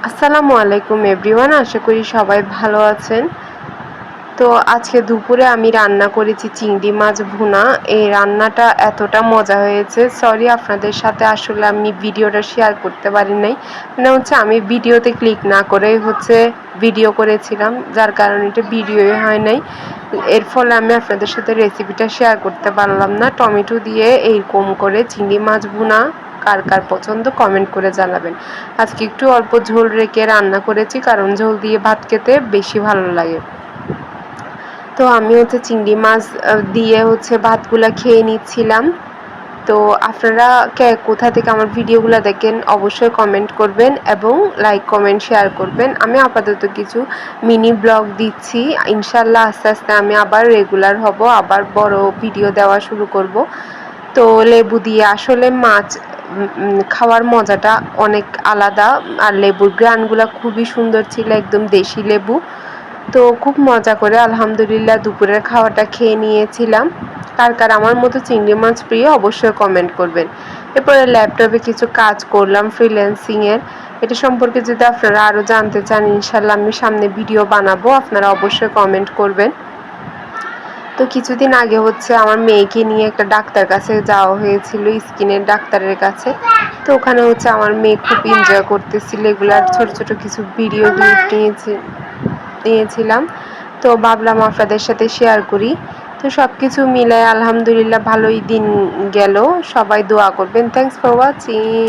আসসালামু আলাইকুম এভরিওয়ান, আশা করি সবাই ভালো আছেন। তো আজকে দুপুরে আমি রান্না করেছি চিংড়ি মাছ ভুনা। এই রান্নাটা এতটা মজা হয়েছে, সরি আপনাদের সাথে আসলে আমি ভিডিওটা শেয়ার করতে পারি নাই। মানে হচ্ছে আমি ভিডিওতে ক্লিক না করেই ভিডিও করেছিলাম, যার কারণে এটা ভিডিওই হয় নাই। এর ফলে আমি আপনাদের সাথে রেসিপিটা শেয়ার করতে পারলাম না। টমেটো দিয়ে এইরকম করে চিংড়ি মাছ ভুনা কার কার পছন্দ কমেন্ট করে জানাবেন। আজকে একটু অল্প ঝোল রেখে রান্না করেছি, কারণ ঝোল দিয়ে ভাত খেতে বেশি ভালো লাগে। তো আমি চিংড়ি মাছ দিয়ে ভাতগুলা খেয়ে নিচ্ছিলাম। তো আপনারা কোথা থেকে আমার ভিডিওগুলো দেখেন অবশ্যই কমেন্ট করবেন এবং লাইক কমেন্ট শেয়ার করবেন। আমি আপাতত কিছু মিনি ব্লগ দিচ্ছি, ইনশাল্লাহ আস্তে আস্তে আমি আবার রেগুলার হব, আবার বড় ভিডিও দেওয়া শুরু করব। তো লেবু দিয়ে আসলে মাছ খাওয়ার মজাটা অনেক আলাদা, আর লেবুর গ্রানগুলো খুবই সুন্দর ছিল, একদম দেশি লেবু। তো খুব মজা করে আলহামদুলিল্লাহ দুপুরের খাওয়াটা খেয়ে নিয়েছিলাম। কার কার আমার মতো চিংড়ি মাছ প্রিয় অবশ্যই কমেন্ট করবেন। এরপরে ল্যাপটপে কিছু কাজ করলাম ফ্রিল্যান্সিংয়ের, এটা সম্পর্কে যদি আপনারা আরও জানতে চান ইনশাল্লাহ আমি সামনে ভিডিও বানাবো, আপনারা অবশ্যই কমেন্ট করবেন। তো কিছুদিন আগে আমার মেয়েকে নিয়ে একটা ডাক্তার কাছে যাওয়া হয়েছিল, স্কিনের ডাক্তারের কাছে। তো ওখানে আমার মেয়ে খুব এনজয় করতেছিল, এগুলার ছোট ছোট কিছু ভিডিও ক্লিপ নিয়েছিলাম। তো ভাবলাম আপনাদের সাথে শেয়ার করি। তো সব কিছু মিলায় আলহামদুলিল্লাহ ভালোই দিন গেল। সবাই দোয়া করবেন। Thanks for watching.